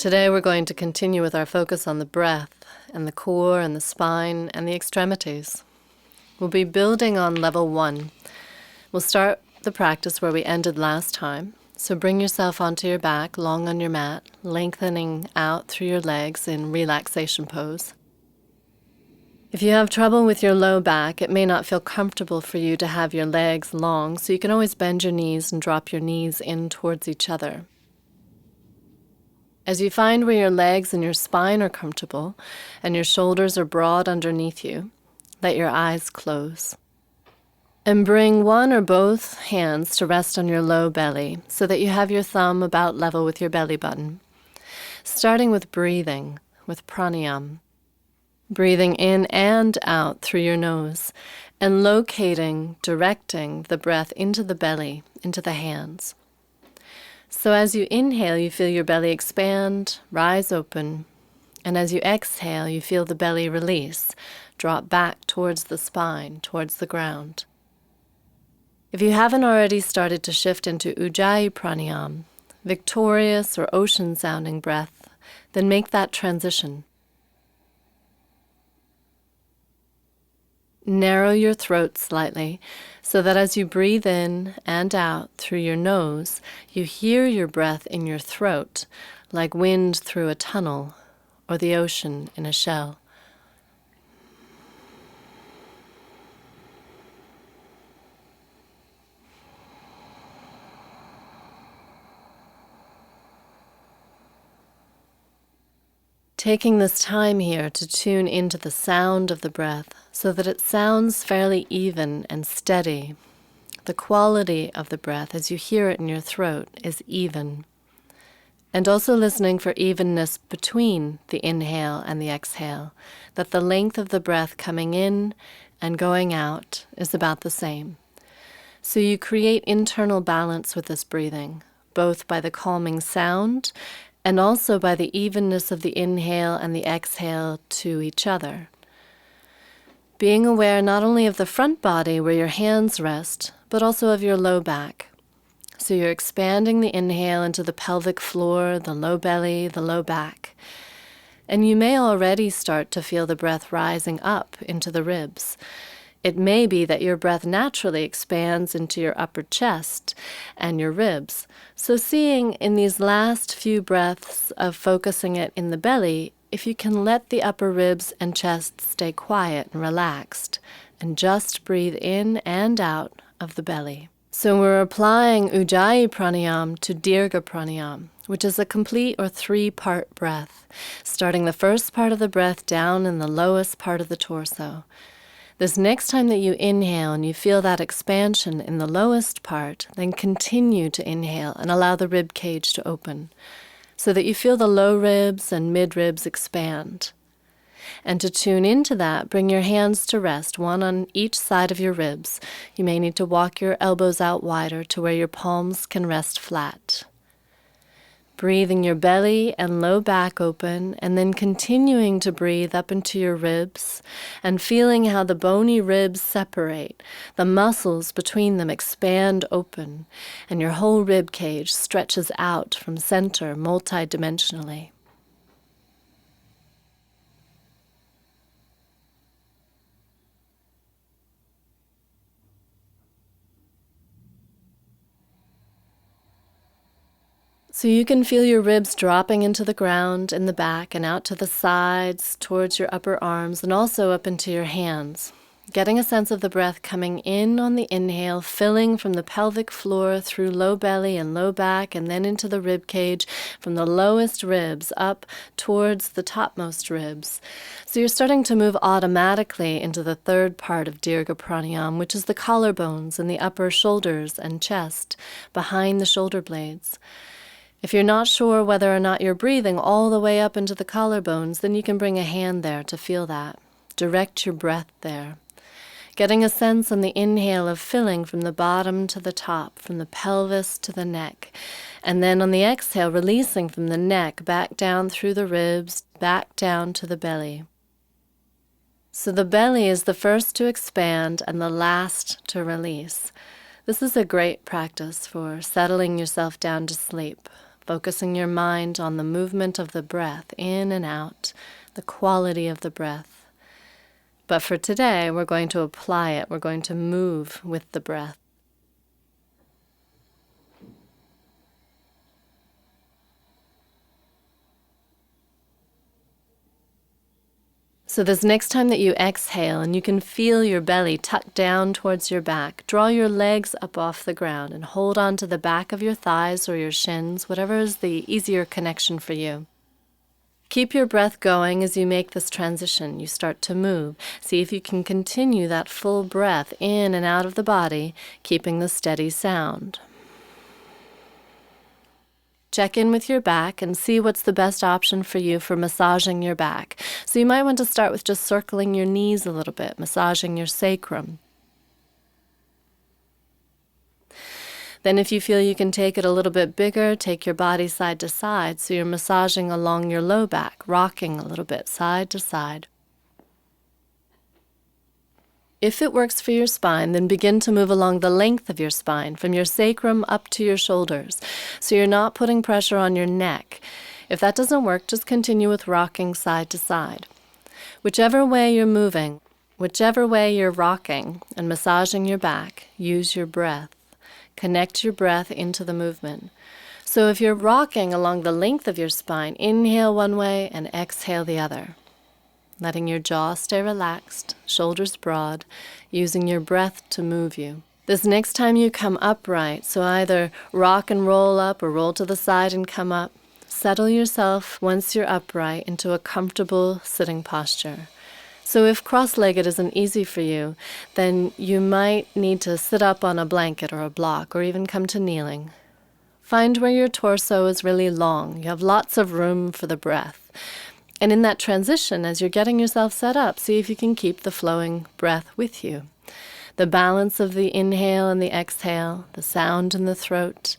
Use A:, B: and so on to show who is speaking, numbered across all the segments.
A: Today we're going to continue with our focus on the breath and the core and the spine and the extremities. We'll be building on level 1. We'll start the practice where we ended last time. So bring yourself onto your back, long on your mat, lengthening out through your legs in relaxation pose. If you have trouble with your low back, it may not feel comfortable for you to have your legs long, so you can always bend your knees and drop your knees in towards each other. As you find where your legs and your spine are comfortable and your shoulders are broad underneath you, let your eyes close. And bring one or both hands to rest on your low belly so that you have your thumb about level with your belly button. Starting with breathing, with pranayam. Breathing in and out through your nose and locating, directing the breath into the belly, into the hands. So as you inhale, you feel your belly expand, rise open, and as you exhale, you feel the belly release, drop back towards the spine, towards the ground. If you haven't already started to shift into Ujjayi Pranayam, victorious or ocean-sounding breath, then make that transition. Narrow your throat slightly so that as you breathe in and out through your nose, you hear your breath in your throat like wind through a tunnel or the ocean in a shell. Taking this time here to tune into the sound of the breath so that it sounds fairly even and steady. The quality of the breath as you hear it in your throat is even. And also listening for evenness between the inhale and the exhale, that the length of the breath coming in and going out is about the same. So you create internal balance with this breathing, both by the calming sound and also by the evenness of the inhale and the exhale to each other. Being aware not only of the front body where your hands rest, but also of your low back. So you're expanding the inhale into the pelvic floor, the low belly, the low back. And you may already start to feel the breath rising up into the ribs. It may be that your breath naturally expands into your upper chest and your ribs. So seeing in these last few breaths of focusing it in the belly, if you can let the upper ribs and chest stay quiet and relaxed, and just breathe in and out of the belly. So we're applying Ujjayi Pranayam to Dirgha Pranayam, which is a complete or 3-part breath, starting the first part of the breath down in the lowest part of the torso. This next time that you inhale and you feel that expansion in the lowest part, then continue to inhale and allow the rib cage to open so that you feel the low ribs and mid ribs expand. And to tune into that, bring your hands to rest, one on each side of your ribs. You may need to walk your elbows out wider to where your palms can rest flat. Breathing your belly and low back open, and then continuing to breathe up into your ribs and feeling how the bony ribs separate, the muscles between them expand open, and your whole rib cage stretches out from center multidimensionally. So you can feel your ribs dropping into the ground in the back and out to the sides, towards your upper arms, and also up into your hands. Getting a sense of the breath coming in on the inhale, filling from the pelvic floor through low belly and low back, and then into the rib cage from the lowest ribs up towards the topmost ribs. So you're starting to move automatically into the 3rd part of Dirgha Pranayam, which is the collarbones and the upper shoulders and chest, behind the shoulder blades. If you're not sure whether or not you're breathing all the way up into the collarbones, then you can bring a hand there to feel that. Direct your breath there. Getting a sense on the inhale of filling from the bottom to the top, from the pelvis to the neck. And then on the exhale, releasing from the neck, back down through the ribs, back down to the belly. So the belly is the first to expand and the last to release. This is a great practice for settling yourself down to sleep, focusing your mind on the movement of the breath in and out, the quality of the breath. But for today, we're going to apply it. We're going to move with the breath. So this next time that you exhale and you can feel your belly tuck down towards your back, draw your legs up off the ground and hold on to the back of your thighs or your shins, whatever is the easier connection for you. Keep your breath going as you make this transition. You start to move. See if you can continue that full breath in and out of the body, keeping the steady sound. Check in with your back and see what's the best option for you for massaging your back. So you might want to start with just circling your knees a little bit, massaging your sacrum. Then if you feel you can take it a little bit bigger, take your body side to side, so you're massaging along your low back, rocking a little bit side to side. If it works for your spine, then begin to move along the length of your spine, from your sacrum up to your shoulders, so you're not putting pressure on your neck. If that doesn't work, just continue with rocking side to side. Whichever way you're moving, whichever way you're rocking and massaging your back, use your breath. Connect your breath into the movement. So if you're rocking along the length of your spine, inhale one way and exhale the other. Letting your jaw stay relaxed, shoulders broad, using your breath to move you. This next time you come upright, so either rock and roll up or roll to the side and come up, settle yourself once you're upright into a comfortable sitting posture. So if cross-legged isn't easy for you, then you might need to sit up on a blanket or a block or even come to kneeling. Find where your torso is really long. You have lots of room for the breath. And in that transition, as you're getting yourself set up, see if you can keep the flowing breath with you. The balance of the inhale and the exhale, the sound in the throat.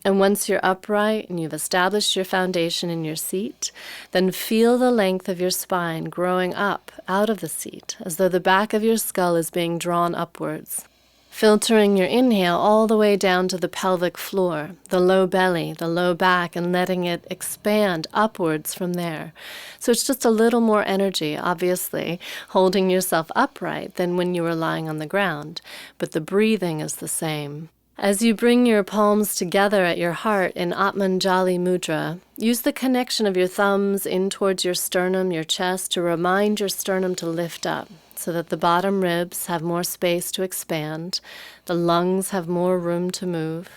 A: And once you're upright and you've established your foundation in your seat, then feel the length of your spine growing up out of the seat, as though the back of your skull is being drawn upwards. Filtering your inhale all the way down to the pelvic floor, the low belly, the low back, and letting it expand upwards from there. So it's just a little more energy, obviously, holding yourself upright than when you were lying on the ground, but the breathing is the same. As you bring your palms together at your heart in Atmanjali Mudra, use the connection of your thumbs in towards your sternum, your chest, to remind your sternum to lift up, so that the bottom ribs have more space to expand, the lungs have more room to move.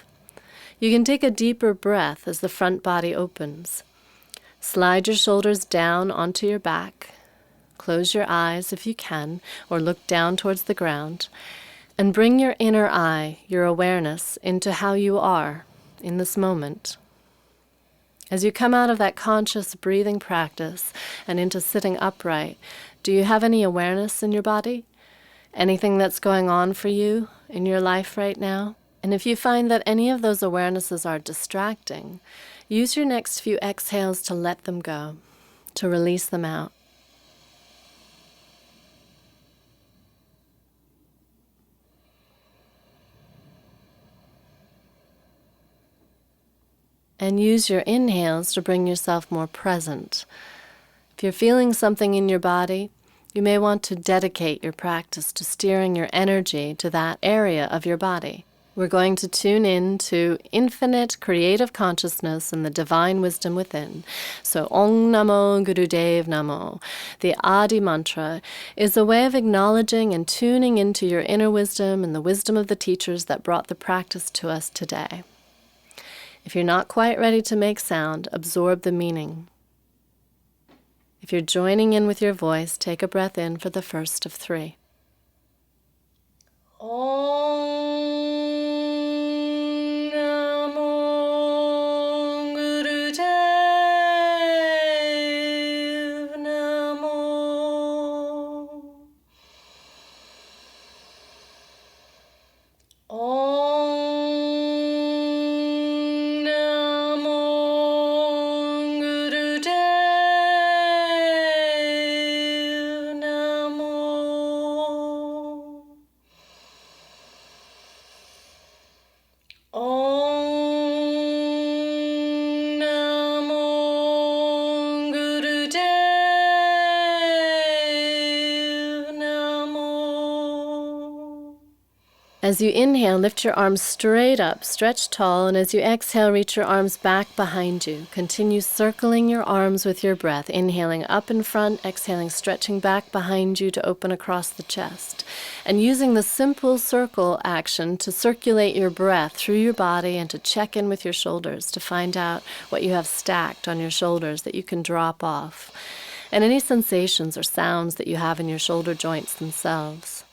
A: You can take a deeper breath as the front body opens. Slide your shoulders down onto your back. Close your eyes if you can, or look down towards the ground, and bring your inner eye, your awareness, into how you are in this moment. As you come out of that conscious breathing practice and into sitting upright, do you have any awareness in your body? Anything that's going on for you in your life right now? And if you find that any of those awarenesses are distracting, use your next few exhales to let them go, to release them out. And use your inhales to bring yourself more present. If you're feeling something in your body, you may want to dedicate your practice to steering your energy to that area of your body. We're going to tune in to infinite creative consciousness and the divine wisdom within. So Om Namo Gurudev Namo, the Adi mantra, is a way of acknowledging and tuning into your inner wisdom and the wisdom of the teachers that brought the practice to us today. If you're not quite ready to make sound, absorb the meaning. If you're joining in with your voice, take a breath in for the first of 3. Om Namo Gurudev Namo. Om As you inhale, lift your arms straight up, stretch tall, and as you exhale, reach your arms back behind you. Continue circling your arms with your breath, inhaling up in front, exhaling, stretching back behind you to open across the chest. And using the simple circle action to circulate your breath through your body and to check in with your shoulders to find out what you have stacked on your shoulders that you can drop off, and any sensations or sounds that you have in your shoulder joints themselves.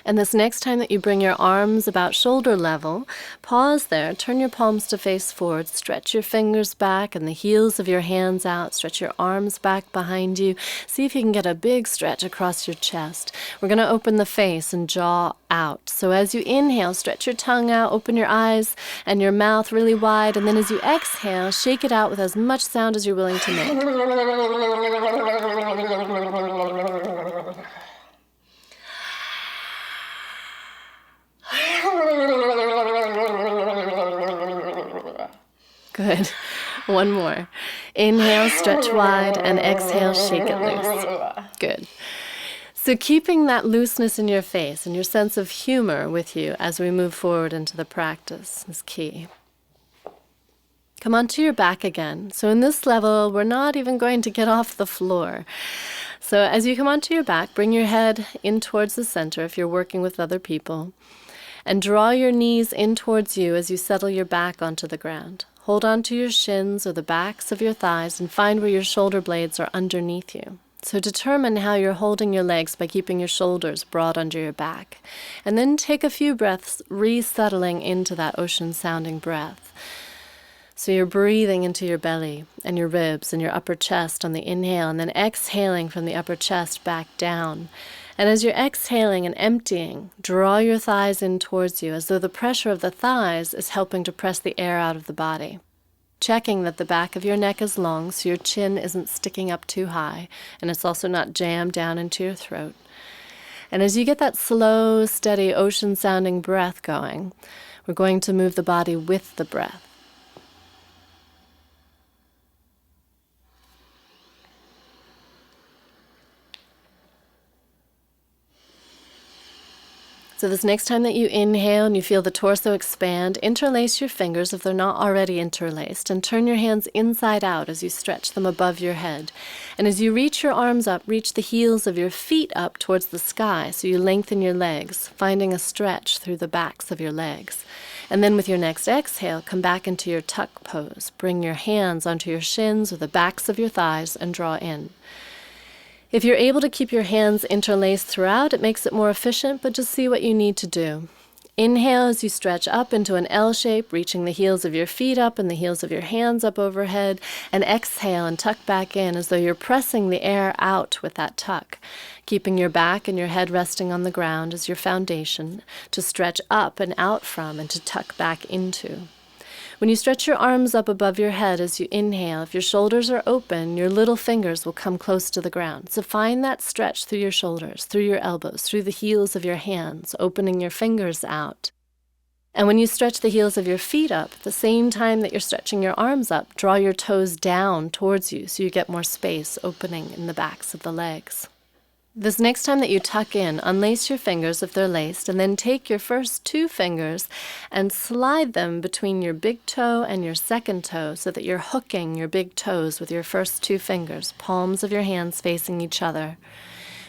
A: And this next time that you bring your arms about shoulder level, pause there, turn your palms to face forward, stretch your fingers back and the heels of your hands out, stretch your arms back behind you. See if you can get a big stretch across your chest. We're going to open the face and jaw out. So as you inhale, stretch your tongue out, open your eyes and your mouth really wide, and then as you exhale, shake it out with as much sound as you're willing to make. Good. One more. Inhale, stretch wide, and exhale, shake it loose. Good. So keeping that looseness in your face and your sense of humor with you as we move forward into the practice is key. Come onto your back again. So in this level, we're not even going to get off the floor. So as you come onto your back, bring your head in towards the center if you're working with other people, and draw your knees in towards you as you settle your back onto the ground. Hold on to your shins or the backs of your thighs and find where your shoulder blades are underneath you. So determine how you're holding your legs by keeping your shoulders broad under your back. And then take a few breaths, resettling into that ocean-sounding breath. So you're breathing into your belly and your ribs and your upper chest on the inhale, and then exhaling from the upper chest back down. And as you're exhaling and emptying, draw your thighs in towards you as though the pressure of the thighs is helping to press the air out of the body. Checking that the back of your neck is long so your chin isn't sticking up too high and it's also not jammed down into your throat. And as you get that slow, steady, ocean-sounding breath going, we're going to move the body with the breath. So this next time that you inhale and you feel the torso expand, interlace your fingers if they're not already interlaced, and turn your hands inside out as you stretch them above your head. And as you reach your arms up, reach the heels of your feet up towards the sky, so you lengthen your legs, finding a stretch through the backs of your legs. And then with your next exhale, come back into your tuck pose. Bring your hands onto your shins or the backs of your thighs and draw in. If you're able to keep your hands interlaced throughout, it makes it more efficient, but just see what you need to do. Inhale as you stretch up into an L shape, reaching the heels of your feet up and the heels of your hands up overhead, and exhale and tuck back in as though you're pressing the air out with that tuck, keeping your back and your head resting on the ground as your foundation to stretch up and out from and to tuck back into. When you stretch your arms up above your head as you inhale, if your shoulders are open, your little fingers will come close to the ground. So find that stretch through your shoulders, through your elbows, through the heels of your hands, opening your fingers out. And when you stretch the heels of your feet up, at the same time that you're stretching your arms up, draw your toes down towards you so you get more space opening in the backs of the legs. This next time that you tuck in, unlace your fingers if they're laced, and then take your first two fingers and slide them between your big toe and your second toe so that you're hooking your big toes with your first two fingers, palms of your hands facing each other.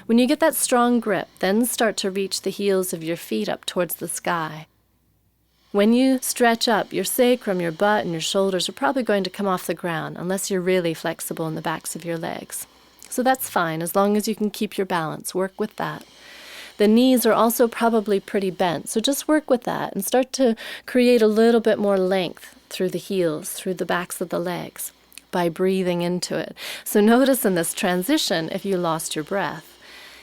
A: When you get that strong grip, then start to reach the heels of your feet up towards the sky. When you stretch up, your sacrum, your butt, and your shoulders are probably going to come off the ground unless you're really flexible in the backs of your legs. So that's fine, as long as you can keep your balance. Work with that. The knees are also probably pretty bent, so just work with that and start to create a little bit more length through the heels, through the backs of the legs, by breathing into it. So notice in this transition, if you lost your breath,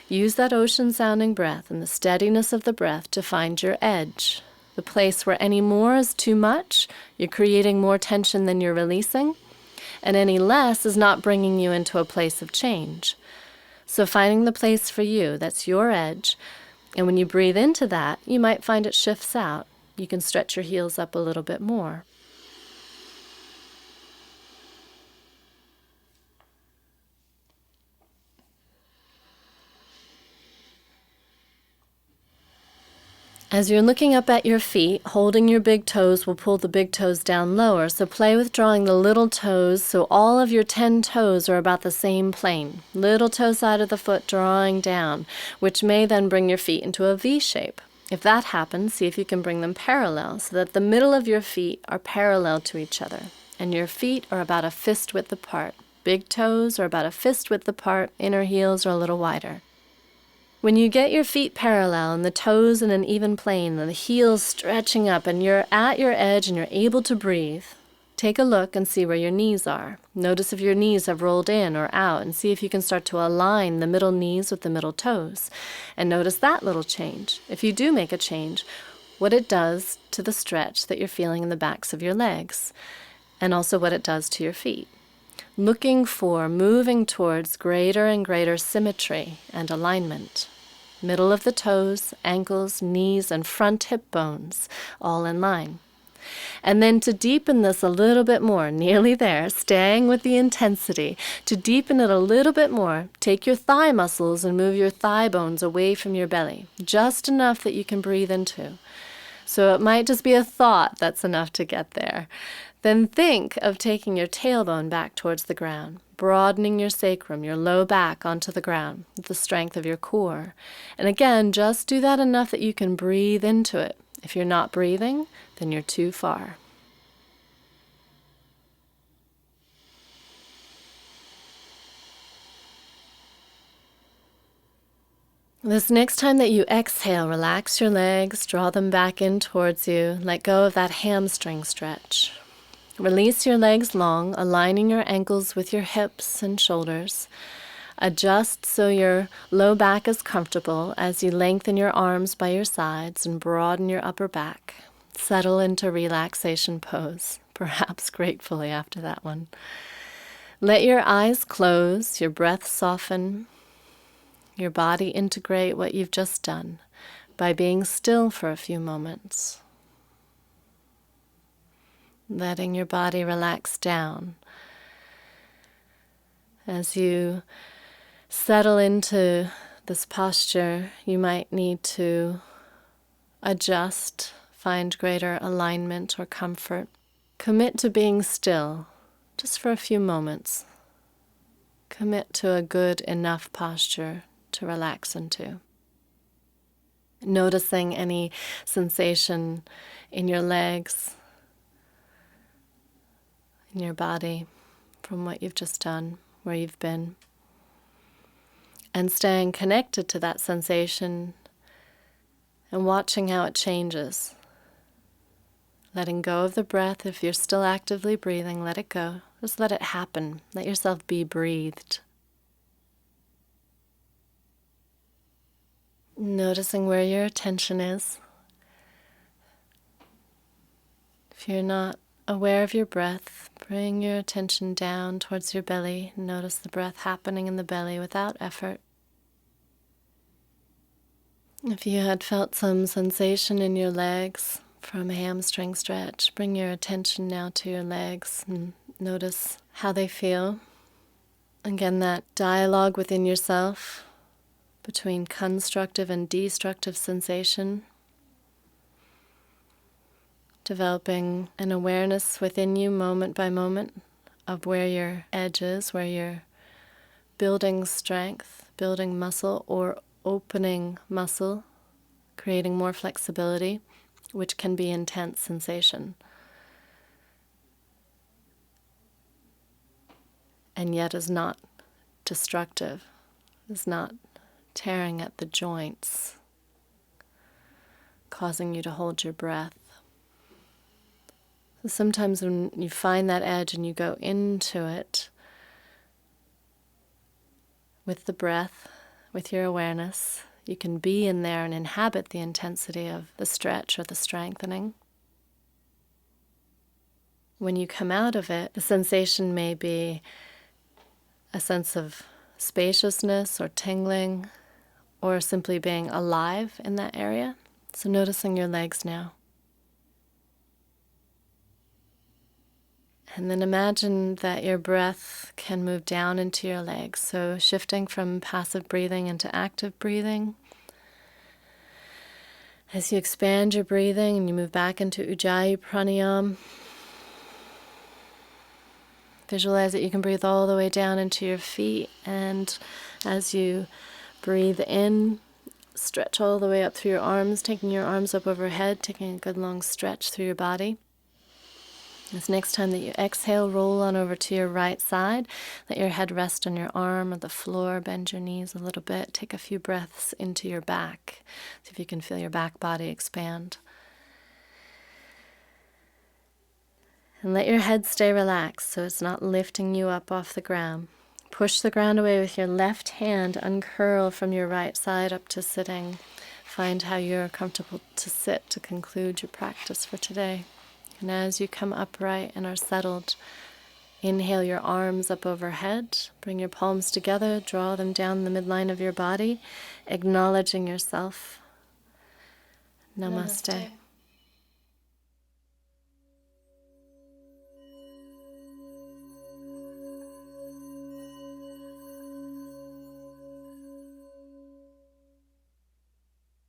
A: use that ocean-sounding breath and the steadiness of the breath to find your edge, the place where any more is too much, you're creating more tension than you're releasing, and any less is not bringing you into a place of change. So finding the place for you, that's your edge, and when you breathe into that, you might find it shifts out. You can stretch your heels up a little bit more. As you're looking up at your feet, holding your big toes will pull the big toes down lower. So play with drawing the little toes so all of your 10 toes are about the same plane. Little toe side of the foot drawing down, which may then bring your feet into a V shape. If that happens, see if you can bring them parallel so that the middle of your feet are parallel to each other. And your feet are about a fist width apart. Big toes are about a fist width apart, inner heels are a little wider. When you get your feet parallel and the toes in an even plane and the heels stretching up and you're at your edge and you're able to breathe, take a look and see where your knees are. Notice if your knees have rolled in or out and see if you can start to align the middle knees with the middle toes. And notice that little change. If you do make a change, what it does to the stretch that you're feeling in the backs of your legs and also what it does to your feet. Looking for, moving towards greater and greater symmetry and alignment. Middle of the toes, ankles, knees, and front hip bones, all in line. And then to deepen this a little bit more, nearly there, staying with the intensity, to deepen it a little bit more, take your thigh muscles and move your thigh bones away from your belly, just enough that you can breathe into. So it might just be a thought that's enough to get there. Then think of taking your tailbone back towards the ground, broadening your sacrum, your low back onto the ground with the strength of your core. And again, just do that enough that you can breathe into it. If you're not breathing, then you're too far. This next time that you exhale, relax your legs, draw them back in towards you, let go of that hamstring stretch. Release your legs long, aligning your ankles with your hips and shoulders. Adjust so your low back is comfortable as you lengthen your arms by your sides and broaden your upper back. Settle into relaxation pose, perhaps gratefully after that one. Let your eyes close, your breath soften, your body integrate what you've just done by being still for a few moments. Letting your body relax down. As you settle into this posture, you might need to adjust, find greater alignment or comfort. Commit to being still, just for a few moments. Commit to a good enough posture to relax into. Noticing any sensation in your legs, in your body, from what you've just done, where you've been. And staying connected to that sensation and watching how it changes. Letting go of the breath. If you're still actively breathing, let it go. Just let it happen. Let yourself be breathed. Noticing where your attention is. If you're not aware of your breath, bring your attention down towards your belly. Notice the breath happening in the belly without effort. If you had felt some sensation in your legs from a hamstring stretch, bring your attention now to your legs and notice how they feel. Again, that dialogue within yourself between constructive and destructive sensation. Developing an awareness within you moment by moment of where your edge is, where you're building strength, building muscle, or opening muscle, creating more flexibility, which can be intense sensation. And yet is not destructive, is not tearing at the joints, causing you to hold your breath. Sometimes when you find that edge and you go into it with the breath, with your awareness, you can be in there and inhabit the intensity of the stretch or the strengthening. When you come out of it, the sensation may be a sense of spaciousness or tingling, or simply being alive in that area. So noticing your legs now. And then imagine that your breath can move down into your legs. So shifting from passive breathing into active breathing. As you expand your breathing and you move back into Ujjayi Pranayam, visualize that you can breathe all the way down into your feet, and as you breathe in, stretch all the way up through your arms, taking your arms up overhead, taking a good long stretch through your body. This next time that you exhale, roll on over to your right side. Let your head rest on your arm or the floor. Bend your knees a little bit. Take a few breaths into your back. See if you can feel your back body expand. And let your head stay relaxed so it's not lifting you up off the ground. Push the ground away with your left hand. Uncurl from your right side up to sitting. Find how you're comfortable to sit to conclude your practice for today. And as you come upright and are settled, inhale your arms up overhead. Bring your palms together. Draw them down the midline of your body, acknowledging yourself. Namaste.